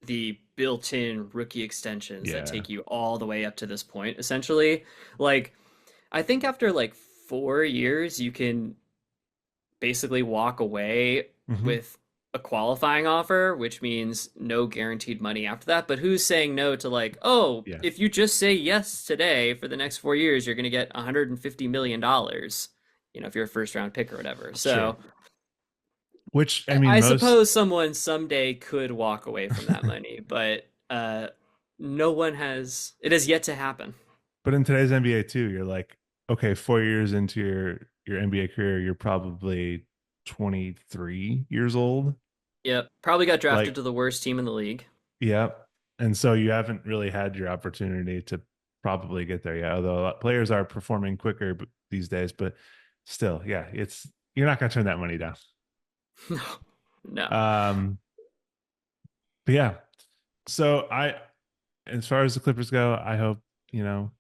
the built-in rookie extensions that Yeah. take you all the way up to this point, essentially. Like, I think after like 4 years, you can basically walk away Hmm. with a qualifying offer, which means no guaranteed money after that. But who's saying no to like, oh, Yeah. if you just say yes today for the next 4 years, you're going to get $150 million, if you're a first round pick or whatever. Sure. So Which I I mean, most. suppose someone someday could walk away from that money, but no one has, it has yet to happen. But in today's NBA too, you're like, okay, 4 years into your NBA career, you're probably 23 years old. Yep. Probably got drafted Like, to the worst team in the league. yeah. And so you haven't really had your opportunity to probably get there yet. Although players are performing quicker these days, but still, yeah, it's you're not gonna turn that money down. No, no. Um, but yeah. So as far as the Clippers go, you know,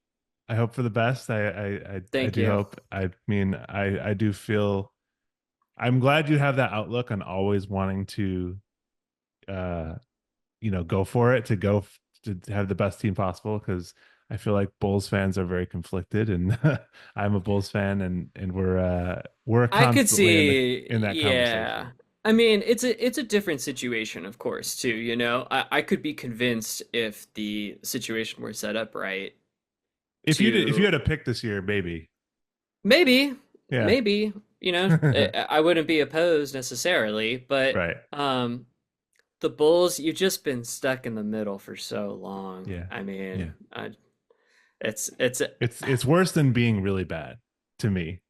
I hope for the best. I Thank do you. hope. I mean, I do feel I'm glad you have that outlook on always wanting to uh go for it, to have the best team possible, because I feel like Bulls fans are very conflicted, and I'm a Bulls fan, and we're I could constantly see, in that yeah. conversation. I mean, it's a different situation, of course, too, you know. I could be convinced if the situation were set up right If you to had a pick this year, maybe. maybe, Yeah. maybe, I wouldn't be opposed necessarily, but Right. the Bulls, you've just been stuck in the middle for so long. Yeah. I Yeah. mean, it's It's worse than being really bad to me.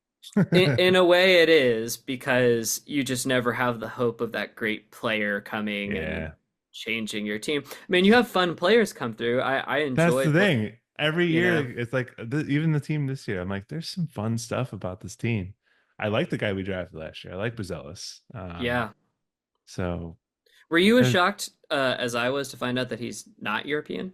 in a way it is because you just never have the hope of that great player coming and Yeah. changing your team. I mean, you have fun players come through. I That's enjoy the play, thing. Every you year, know. it's like even the team this year. I'm like, there's some fun stuff about this team. I like the guy we drafted last year. I like Bazelis. Yeah. So Were you as there's, shocked as I was to find out that he's not European?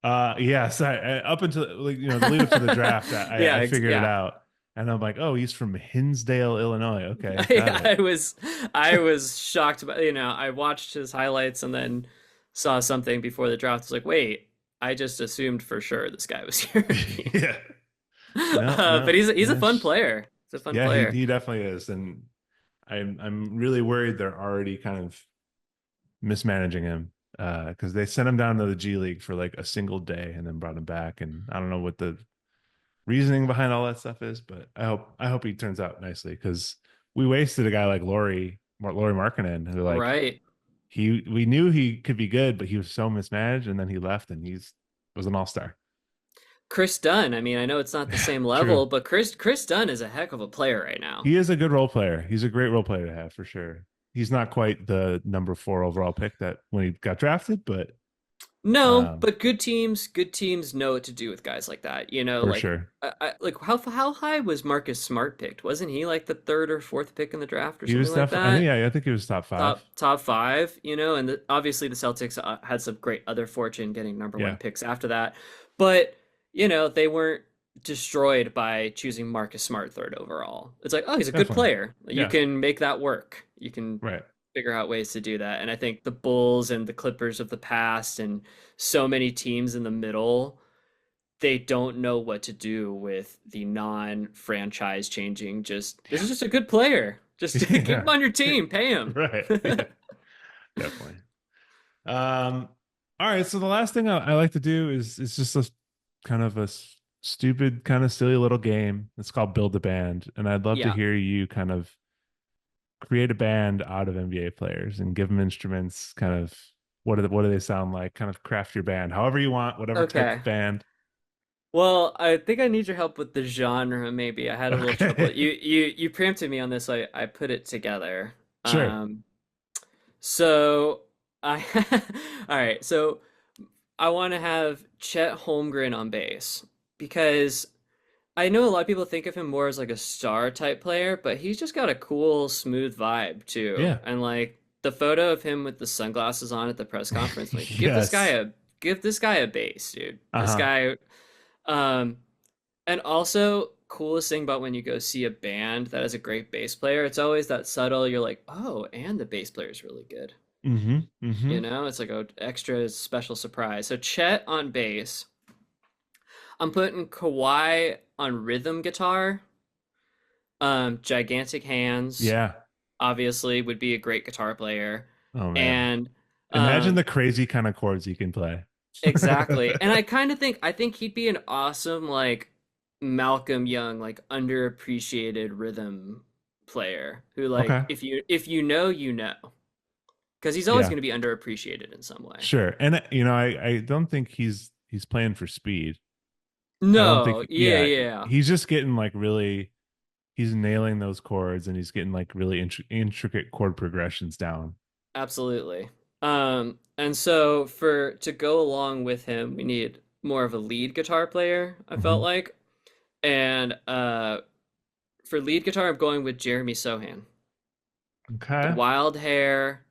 yes, up until like the lead up to the draft, I figured it Yeah. out, and I'm like, oh, he's from Hinsdale, Illinois. Okay, got I, it. I was I was shocked about, I watched his highlights and then saw something before the draft. I was like, wait, I just assumed for sure this guy was European. Yeah. No, But no. he's a fun Yes. player. He's a fun Yeah, he player. he definitely is, and I'm really worried they're already kind of mismanaging him, because they sent him down to the G League for like a single day and then brought him back, and I don't know what the reasoning behind all that stuff is, but I hope he turns out nicely, because we wasted a guy like Laurie Markkinen, who like Right. we knew he could be good, but he was so mismanaged, and then he left, and he's was an all-star. Chris Dunn. I mean, I know it's not the same True. level, but Chris Dunn is a heck of a player right now. He is a good role player. He's a great role player to have for sure. He's not quite the number 4 overall pick that when he got drafted, but No, um, but good teams know what to do with guys like that. for sure. Like how high was Marcus Smart picked? Wasn't he like the third or fourth pick in the draft or He was something like definitely, I think, that? yeah, I think he was top 5. Top five, and obviously the Celtics had some great other fortune getting number one Yeah, picks after that, but they weren't destroyed by choosing Marcus Smart third overall. It's like, oh, he's a good definitely. player. You Yeah, can make that work. You can right. figure out ways to do that. And I think the Bulls and the Clippers of the past and so many teams in the middle, they don't know what to do with the non-franchise changing. Just this Yeah. is just a good player. Just keep him Yeah. on your team, pay him. Right. Yeah, definitely. Um, all right. So the last thing I like to do is just a kind of a stupid, kind of silly little game. It's called Build a Band, and I'd love to Yeah. hear you kind of create a band out of NBA players and give them instruments. Kind of what do they sound like? Kind of craft your band, however you want, whatever type Okay. of band. Well, I think I need your help with the genre, maybe. I had a little trouble. Okay. You preempted me on this, so I put it together. Sure. Um, so I all right, so I want to have Chet Holmgren on bass because I know a lot of people think of him more as like a star type player, but he's just got a cool, smooth vibe too. Yeah. And like the photo of him with the sunglasses on at the press conference, like Yes. give this guy a bass, dude. This Uh-huh. guy, um, and also coolest thing about when you go see a band that has a great bass player, it's always that subtle. You're like, oh, and the bass player is really good. Mm-hmm. Mm-hmm. You know, it's like a extra special surprise. So Chet on bass. I'm putting Kawhi on rhythm guitar. Gigantic hands, Yeah. obviously, would be a great guitar player. Oh man. And Imagine um, the crazy kind of chords he can play. exactly. And I think he'd be an awesome like Malcolm Young, like underappreciated rhythm player who like Okay. if you know, you know. Because he's always Yeah. going to be underappreciated in some way. Sure. And I don't think he's playing for speed. I don't No, think yeah, yeah, yeah, he's just getting like really he's nailing those chords and he's getting like really intricate chord progressions down. absolutely. And so for to go along with him, we need more of a lead guitar player, I felt Hmm. like. And for lead guitar, I'm going with Jeremy Sohan. The Okay. wild hair.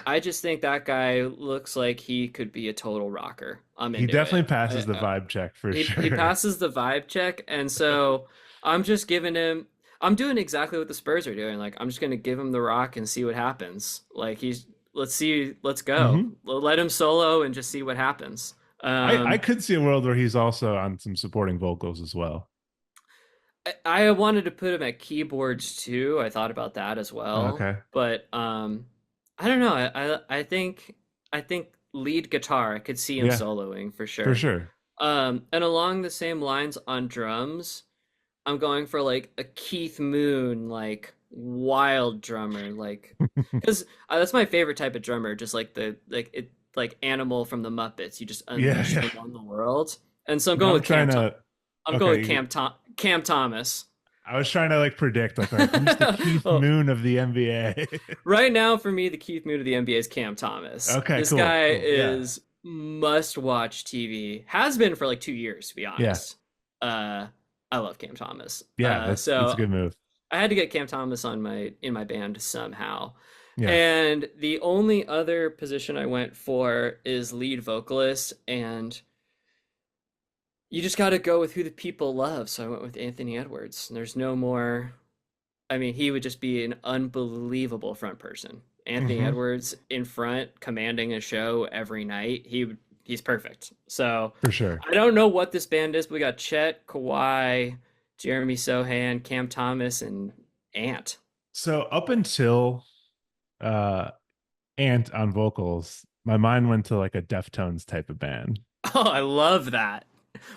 I just think that guy looks like he could be a total rocker. I'm He into definitely it. passes the vibe check for He sure. passes the vibe check, and so I'm just giving him. I'm doing exactly what the Spurs are doing. Like I'm just gonna give him the rock and see what happens. Like he's let's see, let's go. Hmm. Let him solo and just see what happens. I could see a world where he's also on some supporting vocals as well. I wanted to put him at keyboards too. I thought about that as well, Okay. but I don't know. I think lead guitar. I could see him Yeah, soloing for for sure. sure. And along the same lines on drums, I'm going for like a Keith Moon, like wild drummer, like because that's my favorite type of drummer. Just like like Animal from the Muppets. You just Yeah, unleash yeah. them on the world. And so I'm Now going I'm with trying to I'm going with okay, Cam Thomas. I was trying to like predict like all right, who's the Keith Well, Moon of the NBA? right now for me, the Keith Moon of the NBA is Cam Thomas. Okay, This cool, guy cool. Yeah. is must watch TV. Has been for like 2 years, to be Yeah. honest. Uh, I love Cam Thomas. Yeah, that's a So good move. I had to get Cam Thomas on my in my band somehow. Yeah. And the only other position I went for is lead vocalist, and you just got to go with who the people love. So I went with Anthony Edwards. There's no more. I mean, he would just be an unbelievable front person. Anthony Hmm. Edwards in front, commanding a show every night. He's perfect. So For sure. I don't know what this band is, but we got Chet, Kawhi, Jeremy Sohan, Cam Thomas, and Ant. So up until uh Ant on vocals, my mind went to like a Deftones type of band. Oh, I love that.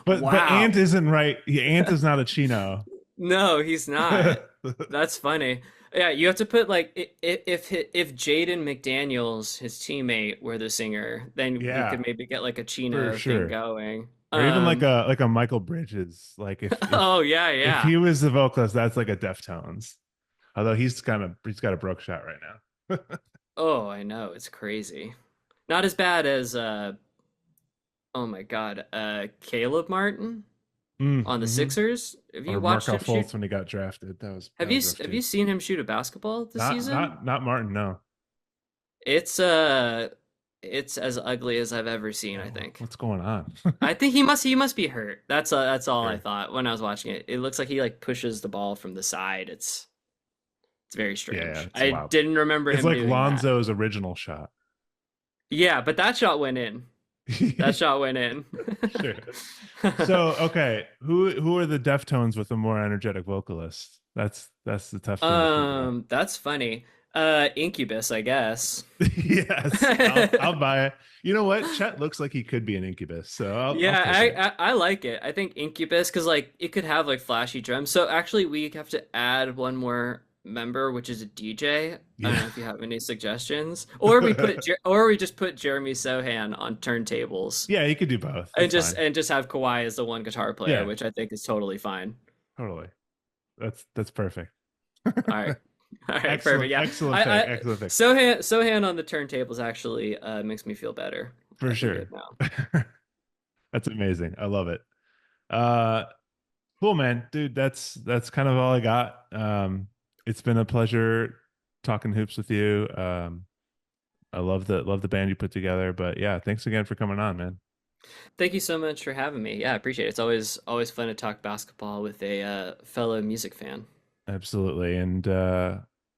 But Wow. Ant isn't right. Ant is not a chino. No, he's not. That's funny. Yeah, you have to put like if Jaden McDaniels, his teammate, were the singer, then we could Yeah, maybe get like a for Chino thing sure. going. Or even like a Michael Bridges. Like Oh yeah, if yeah. he was the vocalist, that's like a Deftones. Although he's got a broke shot right now. Oh, I know, it's crazy. Not as bad as oh my God, Caleb Martin on the Mm-hmm. Sixers. Have you Or watched Markel him shoot? Fultz when he got drafted. That was rough Have too. you seen him shoot a basketball this season? Not Martin, no. It's it's as ugly as I've ever seen, I Oh, think. what's going on? I think he must be hurt. That's all I Sure. thought when I was watching it. It looks like he like pushes the ball from the side. It's very Yeah, strange. it's I wild. didn't remember It's him like doing that. Lonzo's original shot. Yeah, but that shot went in. That shot went in. Sure. So, okay, who are the Deftones with a more energetic vocalist? That's the tough thing to figure out. That's funny. Incubus, I guess. Yes, I'll buy it. You know what? Chet looks like he could be an Incubus, so I'll Yeah, take it. I like it. I think Incubus, because like it could have like flashy drums. So actually, we have to add one more member, which is a DJ. I don't Yeah. know if you have any suggestions, or or we just put Jeremy Sohan on turntables Yeah, he could do both. and That's fine. just have Kawhi as the one guitar player, Yeah, which I think is totally fine. totally. That's perfect. All right. All right, Excellent, perfect. Yeah, excellent pick. I Excellent pick. Sohan on the turntables actually makes me feel better. For I think sure. it now. That's amazing. I love it. Uh cool, man. Dude, that's kind of all I got. It's been a pleasure talking hoops with you. I love the band you put together, but yeah, thanks again for coming on, man. Thank you so much for having me. Yeah, I appreciate it. It's always fun to talk basketball with a fellow music fan. Absolutely. And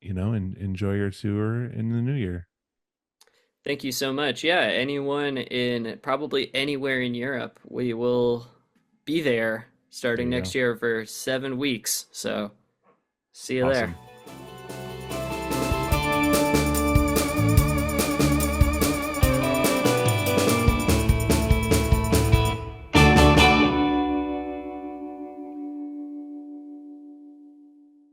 enjoy your tour in the new year. Thank you so much. Yeah, anyone in probably anywhere in Europe, we will be there There starting you next go. year for 7 weeks. So see you there. Awesome.